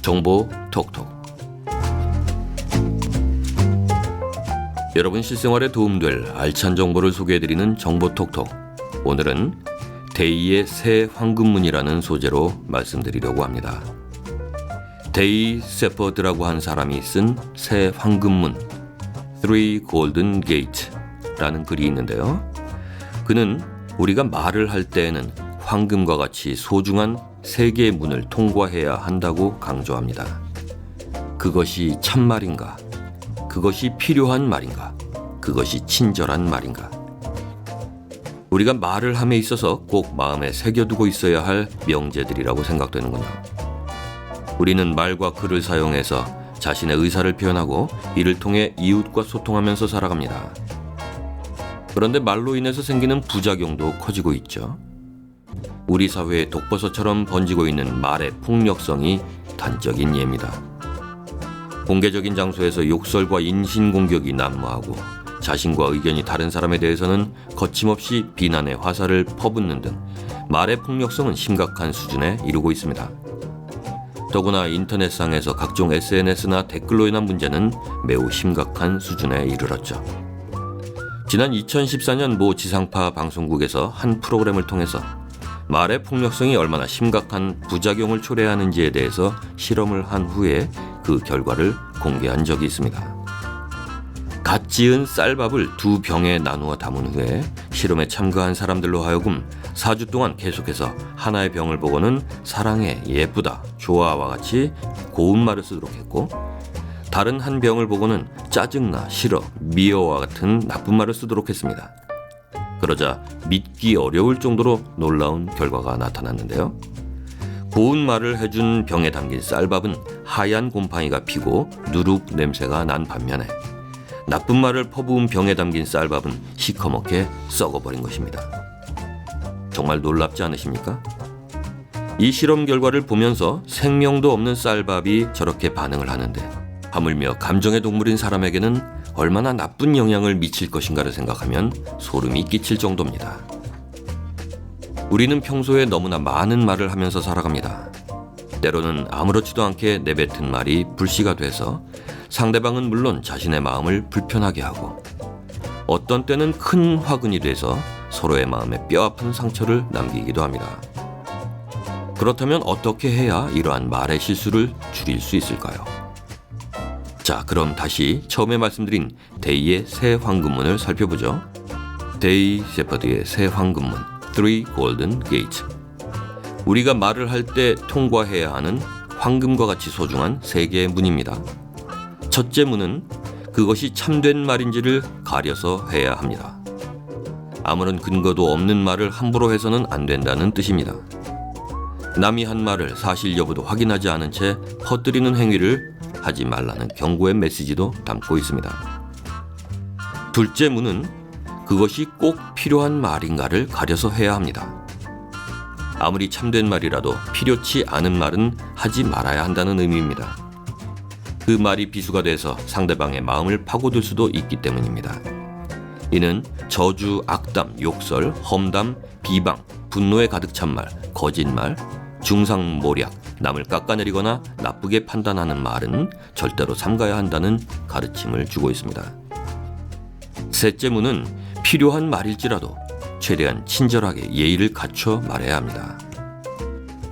정보 톡톡. 여러분 실생활에 도움될 알찬 정보를 소개해드리는 정보 톡톡. 오늘은 데이의 새 황금문이라는 소재로 말씀드리려고 합니다. 데이 세퍼드라고 한 사람이 쓴 새 황금문 Three Golden Gates라는 글이 있는데요. 그는 우리가 말을 할 때에는 황금과 같이 소중한 세 개의 문을 통과해야 한다고 강조합니다. 그것이 참말인가? 그것이 필요한 말인가? 그것이 친절한 말인가? 우리가 말을 함에 있어서 꼭 마음에 새겨두고 있어야 할 명제들이라고 생각되는군요. 우리는 말과 글을 사용해서 자신의 의사를 표현하고 이를 통해 이웃과 소통하면서 살아갑니다. 그런데 말로 인해서 생기는 부작용도 커지고 있죠. 우리 사회에 독버섯처럼 번지고 있는 말의 폭력성이 단적인 예입니다. 공개적인 장소에서 욕설과 인신공격이 난무하고 자신과 의견이 다른 사람에 대해서는 거침없이 비난의 화살을 퍼붓는 등 말의 폭력성은 심각한 수준에 이르고 있습니다. 더구나 인터넷상에서 각종 SNS나 댓글로 인한 문제는 매우 심각한 수준에 이르렀죠. 지난 2014년 모 지상파 방송국에서 한 프로그램을 통해서 말의 폭력성이 얼마나 심각한 부작용을 초래하는지에 대해서 실험을 한 후에 그 결과를 공개한 적이 있습니다. 갓 지은 쌀밥을 두 병에 나누어 담은 후에 실험에 참가한 사람들로 하여금 4주 동안 계속해서 하나의 병을 보고는 사랑해, 예쁘다, 좋아와 같이 고운 말을 쓰도록 했고, 다른 한 병을 보고는 짜증나, 싫어, 미워와 같은 나쁜 말을 쓰도록 했습니다. 그러자 믿기 어려울 정도로 놀라운 결과가 나타났는데요. 고운 말을 해준 병에 담긴 쌀밥은 하얀 곰팡이가 피고 누룩 냄새가 난 반면에 나쁜 말을 퍼부은 병에 담긴 쌀밥은 시커멓게 썩어버린 것입니다. 정말 놀랍지 않으십니까? 이 실험 결과를 보면서 생명도 없는 쌀밥이 저렇게 반응을 하는데 하물며 감정의 동물인 사람에게는 얼마나 나쁜 영향을 미칠 것인가를 생각하면 소름이 끼칠 정도입니다. 우리는 평소에 너무나 많은 말을 하면서 살아갑니다. 때로는 아무렇지도 않게 내뱉은 말이 불씨가 돼서 상대방은 물론 자신의 마음을 불편하게 하고, 어떤 때는 큰 화근이 돼서 서로의 마음에 뼈아픈 상처를 남기기도 합니다. 그렇다면 어떻게 해야 이러한 말의 실수를 줄일 수 있을까요? 자, 그럼 다시 처음에 말씀드린 데이의 새 황금문을 살펴보죠. 데이 세퍼드의 새 황금문 Three Golden Gates. 우리가 말을 할 때 통과해야 하는 황금과 같이 소중한 세 개의 문입니다. 첫째 문은 그것이 참된 말인지를 가려서 해야 합니다. 아무런 근거도 없는 말을 함부로 해서는 안 된다는 뜻입니다. 남이 한 말을 사실 여부도 확인하지 않은 채 퍼뜨리는 행위를 하지 말라는 경고의 메시지도 담고 있습니다. 둘째 문은 그것이 꼭 필요한 말인가를 가려서 해야 합니다. 아무리 참된 말이라도 필요치 않은 말은 하지 말아야 한다는 의미입니다. 그 말이 비수가 돼서 상대방의 마음을 파고들 수도 있기 때문입니다. 이는 저주, 악담, 욕설, 험담, 비방, 분노에 가득 찬 말, 거짓말, 중상모략, 남을 깎아내리거나 나쁘게 판단하는 말은 절대로 삼가야 한다는 가르침을 주고 있습니다. 셋째 문은 필요한 말일지라도 최대한 친절하게 예의를 갖춰 말해야 합니다.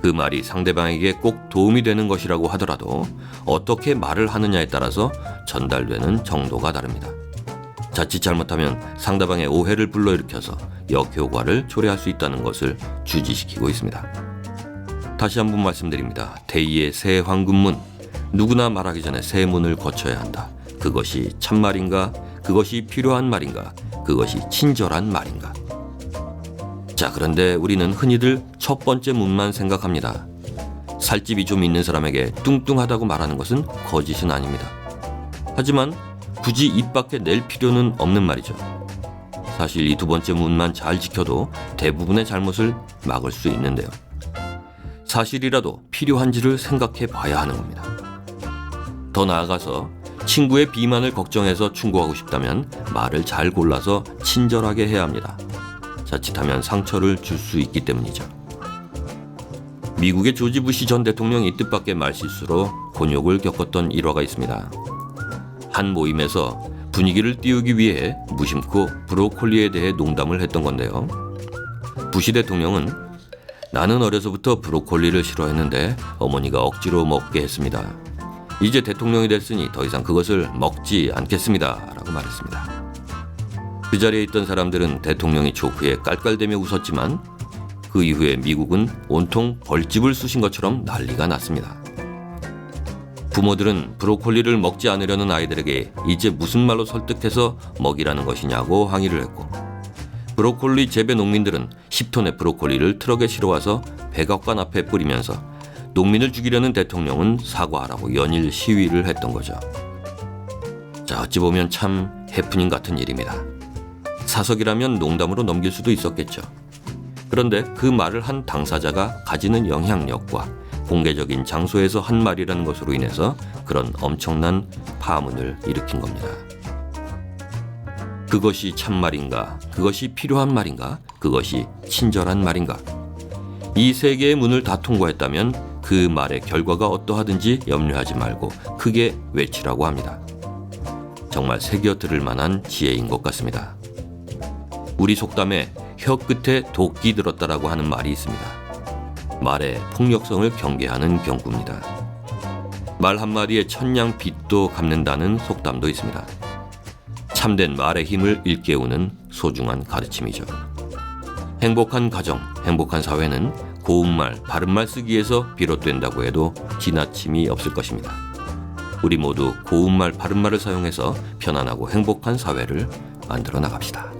그 말이 상대방에게 꼭 도움이 되는 것이라고 하더라도 어떻게 말을 하느냐에 따라서 전달되는 정도가 다릅니다. 자칫 잘못하면 상대방의 오해를 불러일으켜서 역효과를 초래할 수 있다는 것을 주지시키고 있습니다. 다시 한번 말씀드립니다. 데이의 새 황금문. 누구나 말하기 전에 새 문을 거쳐야 한다. 그것이 참말인가? 그것이 필요한 말인가? 그것이 친절한 말인가? 자, 그런데 우리는 흔히들 첫 번째 문만 생각합니다. 살집이 좀 있는 사람에게 뚱뚱하다고 말하는 것은 거짓은 아닙니다. 하지만 굳이 입 밖에 낼 필요는 없는 말이죠. 사실 이 두 번째 문만 잘 지켜도 대부분의 잘못을 막을 수 있는데요. 사실이라도 필요한지를 생각해 봐야 하는 겁니다. 더 나아가서 친구의 비만을 걱정해서 충고하고 싶다면 말을 잘 골라서 친절하게 해야 합니다. 자칫하면 상처를 줄 수 있기 때문이죠. 미국의 조지 부시 전 대통령이 뜻밖의 말실수로 곤욕을 겪었던 일화가 있습니다. 한 모임에서 분위기를 띄우기 위해 무심코 브로콜리에 대해 농담을 했던 건데요. 부시 대통령은 나는 어려서부터 브로콜리를 싫어했는데 어머니가 억지로 먹게 했습니다. 이제 대통령이 됐으니 더 이상 그것을 먹지 않겠습니다. 라고 말했습니다. 그 자리에 있던 사람들은 대통령이 조크에 깔깔대며 웃었지만 그 이후에 미국은 온통 벌집을 쑤신 것처럼 난리가 났습니다. 부모들은 브로콜리를 먹지 않으려는 아이들에게 이제 무슨 말로 설득해서 먹이라는 것이냐고 항의를 했고, 브로콜리 재배 농민들은 10톤의 브로콜리를 트럭에 실어와서 백악관 앞에 뿌리면서 농민을 죽이려는 대통령은 사과하라고 연일 시위를 했던 거죠. 자, 어찌 보면 참 해프닝 같은 일입니다. 사석이라면 농담으로 넘길 수도 있었겠죠. 그런데 그 말을 한 당사자가 가지는 영향력과 공개적인 장소에서 한 말이라는 것으로 인해서 그런 엄청난 파문을 일으킨 겁니다. 그것이 참말인가? 그것이 필요한 말인가? 그것이 친절한 말인가? 이 세 개의 문을 다 통과했다면 그 말의 결과가 어떠하든지 염려하지 말고 크게 외치라고 합니다. 정말 새겨 들을 만한 지혜인 것 같습니다. 우리 속담에 혀 끝에 도끼 들었다라고 하는 말이 있습니다. 말의 폭력성을 경계하는 경구입니다. 말 한마디에 천냥 빚도 갚는다는 속담도 있습니다. 참된 말의 힘을 일깨우는 소중한 가르침이죠. 행복한 가정, 행복한 사회는 고운말, 바른말 쓰기에서 비롯된다고 해도 지나침이 없을 것입니다. 우리 모두 고운말, 바른말을 사용해서 편안하고 행복한 사회를 만들어 나갑시다.